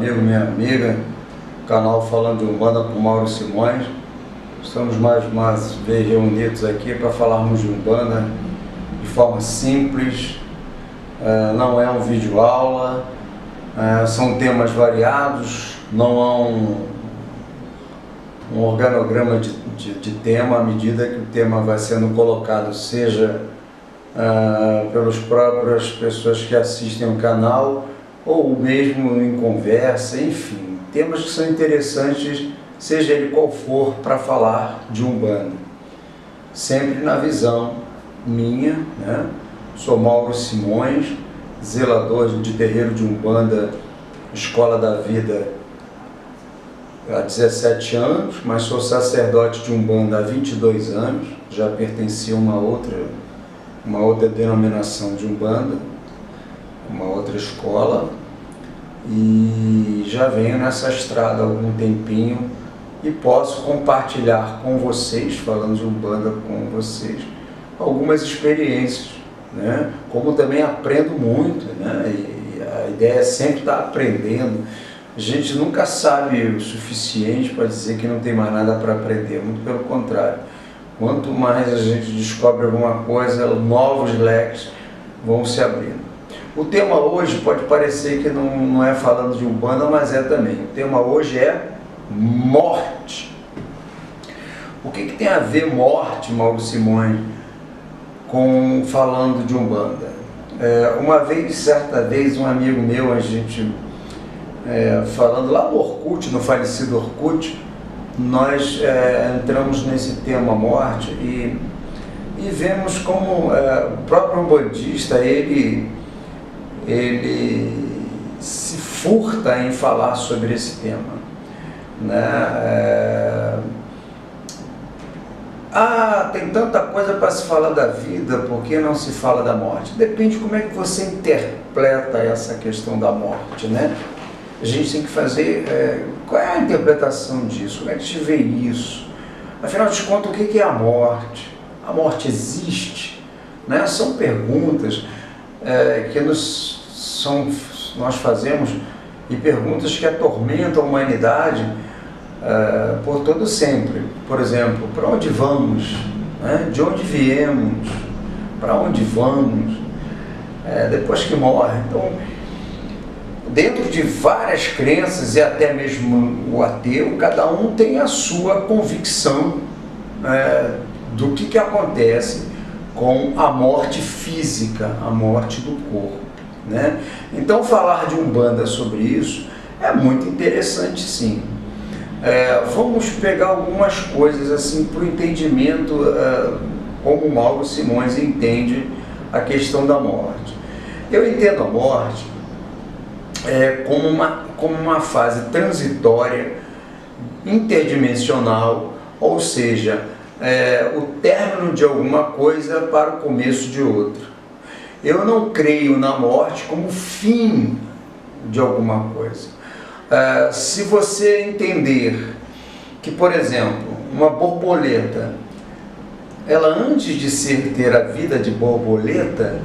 amigo, minha amiga, canal Falando de Umbanda com Mauro Simões. Estamos mais uma vez reunidos aqui para falarmos de Umbanda de forma simples, não é um vídeo aula, são temas variados, não há um organograma de tema à medida que o tema vai sendo colocado, seja pelas próprias pessoas que assistem o canal, ou mesmo em conversa, enfim, temas que são interessantes, seja ele qual for, para falar de Umbanda. Sempre na visão minha, né? Sou Mauro Simões, zelador de terreiro de Umbanda, Escola da Vida, há 17 anos, mas sou sacerdote de Umbanda há 22 anos, já pertenci a uma outra denominação de Umbanda, uma outra escola, e já venho nessa estrada há algum tempinho e posso compartilhar com vocês, falando de Umbanda com vocês, algumas experiências, né? Como também aprendo muito, né? E a ideia é sempre estar aprendendo. A gente nunca sabe o suficiente para dizer que não tem mais nada para aprender, muito pelo contrário. Quanto mais a gente descobre alguma coisa, novos leques vão se abrindo. O tema hoje pode parecer que não é falando de Umbanda, mas é também. O tema hoje é morte. O que tem a ver morte, Mauro Simões, com falando de Umbanda? Certa vez, um amigo meu, a gente falando lá no Orkut, no falecido Orkut, nós entramos nesse tema morte e vemos como o próprio umbandista, ele se furta em falar sobre esse tema, né? Tem tanta coisa para se falar da vida, por que não se fala da morte? Depende como é que você interpreta essa questão da morte, né? A gente tem que fazer, qual é a interpretação disso? Como é que a gente vê isso? Afinal de contas, o que é a morte? A morte existe? Né? São perguntas que nós fazemos, e perguntas que atormentam a humanidade por todo sempre. Por exemplo, para onde vamos? Né? De onde viemos? Para onde vamos? Depois que morre. Então, dentro de várias crenças, e até mesmo o ateu, cada um tem a sua convicção do que acontece com a morte física, a morte do corpo, né? Então, falar de Umbanda sobre isso é muito interessante, sim. Vamos pegar algumas coisas assim para o entendimento, como o Mauro Simões entende a questão da morte. Eu entendo a morte como uma fase transitória, interdimensional, ou seja, o término de alguma coisa para o começo de outra. Eu não creio na morte como fim de alguma coisa. Se você entender que, por exemplo, uma borboleta, ela antes de ter a vida de borboleta,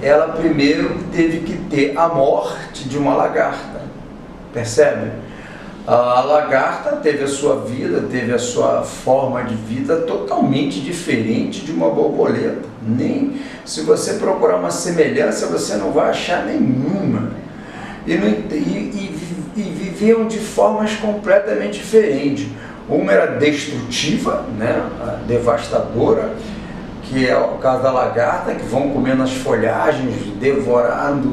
ela primeiro teve que ter a morte de uma lagarta, percebe? A lagarta teve a sua vida, teve a sua forma de vida totalmente diferente de uma borboleta. Nem se você procurar uma semelhança, você não vai achar nenhuma. E viviam de formas completamente diferentes. Uma era destrutiva, né, devastadora, que é o caso da lagarta, que vão comendo as folhagens, devorando,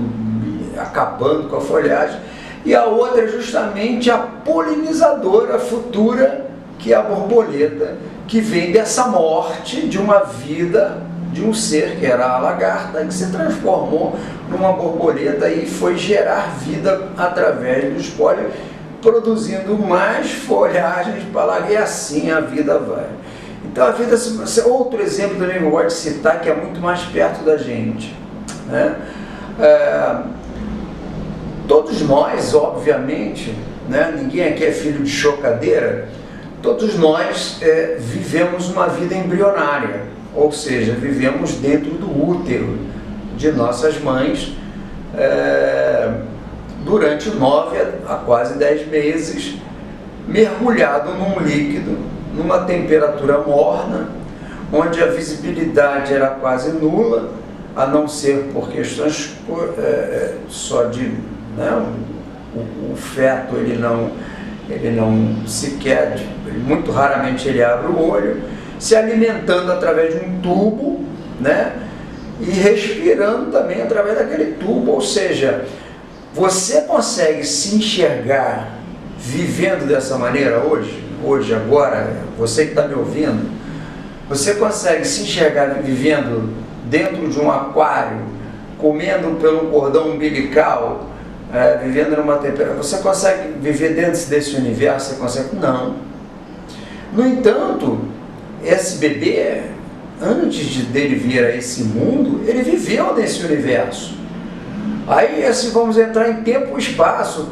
acabando com a folhagem. E a outra é justamente a polinizadora futura, que é a borboleta, que vem dessa morte de uma vida, de um ser que era a lagarta, que se transformou numa borboleta e foi gerar vida através dos pólen, produzindo mais folhagens para lá, e assim a vida vai. Então a vida, outro exemplo também que eu gosto de citar, que é muito mais perto da gente, né? Todos nós, obviamente, né? Ninguém aqui é filho de chocadeira, todos nós vivemos uma vida embrionária, ou seja, vivemos dentro do útero de nossas mães, durante 9 a quase 10 meses, mergulhado num líquido, numa temperatura morna, onde a visibilidade era quase nula, a não ser por questões só de, né, o feto ele não sequer, muito raramente ele abre o olho, se alimentando através de um tubo, né, e respirando também através daquele tubo. Ou seja, você consegue se enxergar vivendo dessa maneira hoje, agora, você que está me ouvindo, você consegue se enxergar vivendo dentro de um aquário, comendo pelo cordão umbilical, vivendo numa temperatura? Você consegue viver dentro desse universo? Você consegue? Não. No entanto, esse bebê, antes dele vir a esse mundo, ele viveu nesse universo. Aí assim, vamos entrar em tempo e espaço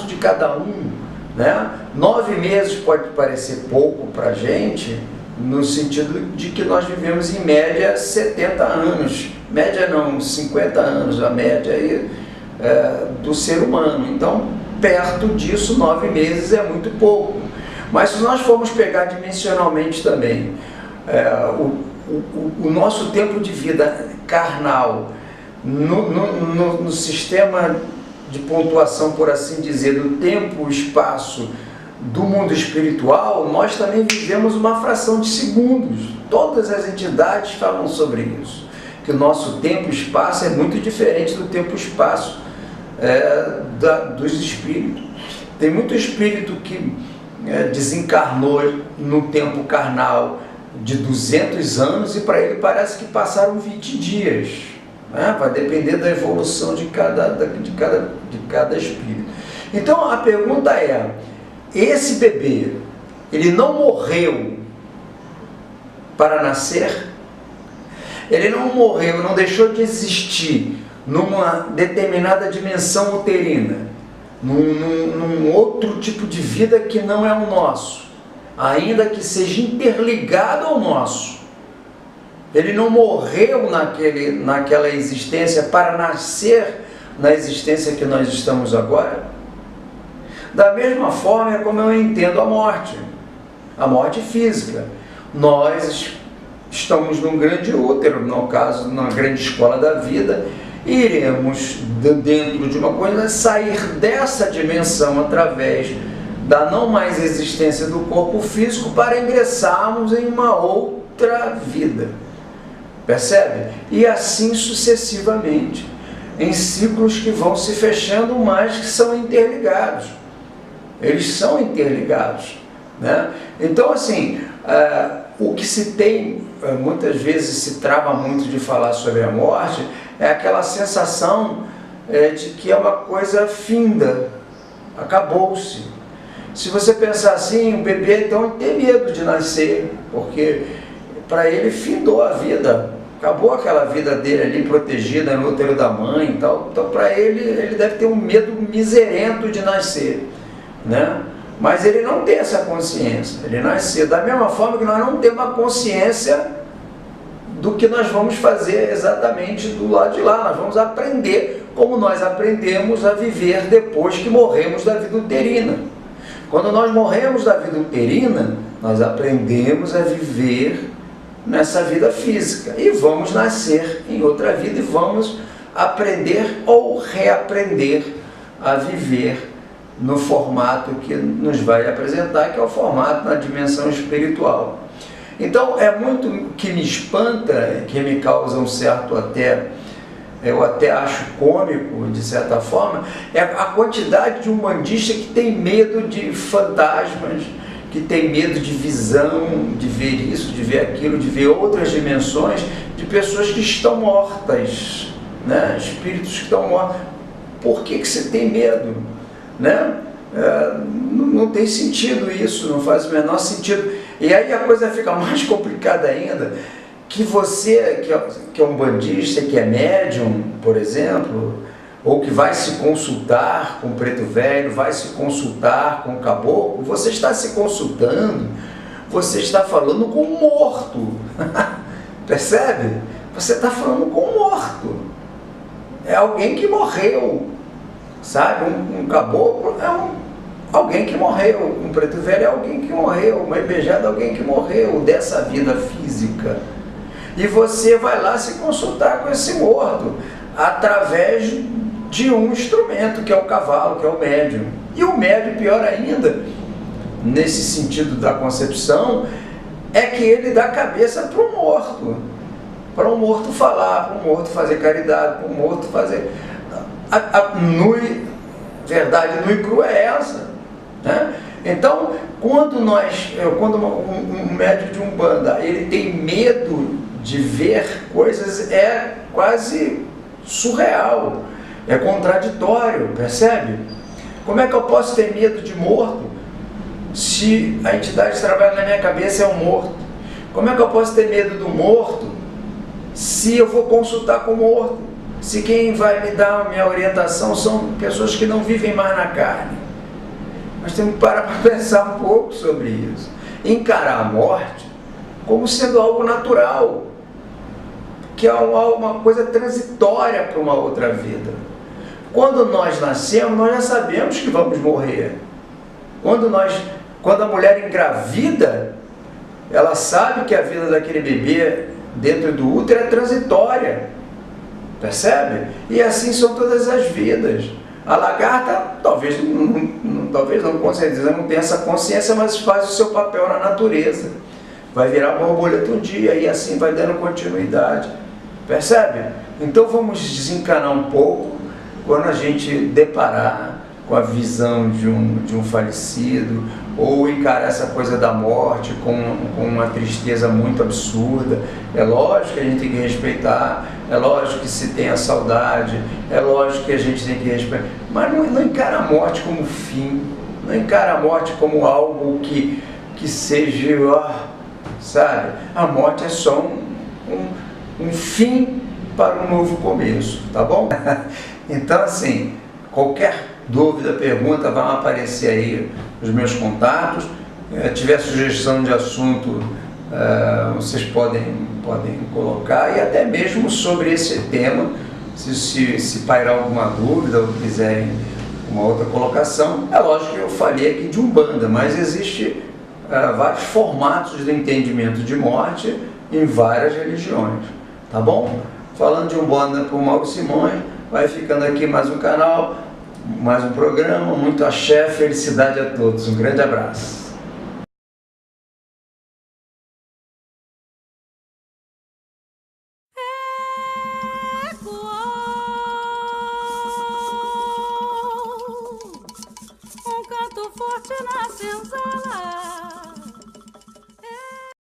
de cada um, né? 9 meses pode parecer pouco para a gente, no sentido de que nós vivemos em média 70 anos, média não, 50 anos, a média aí, do ser humano. Então, perto disso, 9 meses é muito pouco. Mas se nós formos pegar dimensionalmente também, o nosso tempo de vida carnal, no sistema de pontuação, por assim dizer, do tempo e espaço do mundo espiritual, nós também vivemos uma fração de segundos. Todas as entidades falam sobre isso, que o nosso tempo e espaço é muito diferente do tempo e espaço dos espíritos. Tem muito espírito que desencarnou no tempo carnal de 200 anos e para ele parece que passaram 20 dias. Vai depender da evolução de cada espírito. Então a pergunta é: esse bebê, ele não morreu para nascer? Ele não morreu, não deixou de existir numa determinada dimensão uterina, num outro tipo de vida que não é o nosso, ainda que seja interligado ao nosso. Ele não morreu naquela existência para nascer na existência que nós estamos agora? Da mesma forma é como eu entendo a morte física. Nós estamos num grande útero, no caso, numa grande escola da vida, e iremos, dentro de uma coisa, sair dessa dimensão através da não mais existência do corpo físico para ingressarmos em uma outra vida. Percebe? E assim sucessivamente, em ciclos que vão se fechando, mas que são interligados. Eles são interligados, né? Então, assim, o que se tem, muitas vezes se trava muito de falar sobre a morte, é aquela sensação de que é uma coisa finda, acabou-se. Se você pensar assim, o bebê então tem medo de nascer, porque para ele findou a vida, acabou aquela vida dele ali protegida no útero da mãe e tal. Então para ele deve ter um medo miserento de nascer, né? Mas ele não tem essa consciência, ele nasceu da mesma forma que nós não temos a consciência do que nós vamos fazer exatamente do lado de lá. Nós vamos aprender como nós aprendemos a viver depois que morremos da vida uterina. Quando nós morremos da vida uterina, nós aprendemos a viver nessa vida física e vamos nascer em outra vida e vamos aprender ou reaprender a viver no formato que nos vai apresentar, que é o formato na dimensão espiritual. Então é muito que me espanta, que me causa um certo eu até acho cômico, de certa forma, é a quantidade de umbandista que tem medo de fantasmas, que tem medo de visão, de ver isso, de ver aquilo, de ver outras dimensões, de pessoas que estão mortas, né? Espíritos que estão mortos. Por que você tem medo? Né? Não tem sentido isso, não faz o menor sentido. E aí a coisa fica mais complicada ainda, que você, que é um bandista, que é médium, por exemplo, ou que vai se consultar com o preto velho, vai se consultar com o caboclo, você está se consultando, você está falando com um morto. Percebe? Você está falando com um morto. É alguém que morreu. sabe? Um caboclo é alguém que morreu, um preto velho é alguém que morreu, uma ebejada é alguém que morreu dessa vida física. E você vai lá se consultar com esse morto, através de um instrumento, que é o cavalo, que é o médium. E o médium, pior ainda, nesse sentido da concepção, é que ele dá cabeça para o morto falar, para o morto fazer caridade, para o morto fazer... verdade nua e crua é essa, né? Então, quando um médium de Umbanda, ele tem medo de ver coisas, é quase surreal, é contraditório, percebe? Como é que eu posso ter medo de morto se a entidade que trabalha na minha cabeça é um morto? Como é que eu posso ter medo do morto se eu vou consultar com o morto? Se quem vai me dar a minha orientação são pessoas que não vivem mais na carne? Nós temos que parar para pensar um pouco sobre isso. Encarar a morte como sendo algo natural, que é uma coisa transitória para uma outra vida. Quando nós nascemos, nós já sabemos que vamos morrer. Quando a mulher engravida, ela sabe que a vida daquele bebê dentro do útero é transitória, percebe? E assim são todas as vidas. A lagarta, talvez não, com certeza não tenha essa consciência, mas faz o seu papel na natureza. Vai virar borboleta um dia e assim vai dando continuidade. Percebe? Então vamos desencanar um pouco quando a gente deparar com a visão de um falecido, ou encarar essa coisa da morte com uma tristeza muito absurda. É lógico que a gente tem que respeitar, é lógico que se tem a saudade, é lógico que a gente tem que respeitar, mas não encara a morte como fim, não encara a morte como algo que seja, sabe? A morte é só um fim para um novo começo, tá bom? Então, assim, qualquer dúvida, pergunta, vão aparecer aí os meus contatos. Tiver sugestão de assunto, vocês podem colocar, e até mesmo sobre esse tema, se pairar alguma dúvida ou quiserem uma outra colocação. É lógico que eu falei aqui de Umbanda, mas existe vários formatos de entendimento de morte em várias religiões, tá bom? Falando de Umbanda por Mauro Simões, vai ficando aqui mais um canal, mais um programa. Muito axé, felicidade a todos, um grande abraço.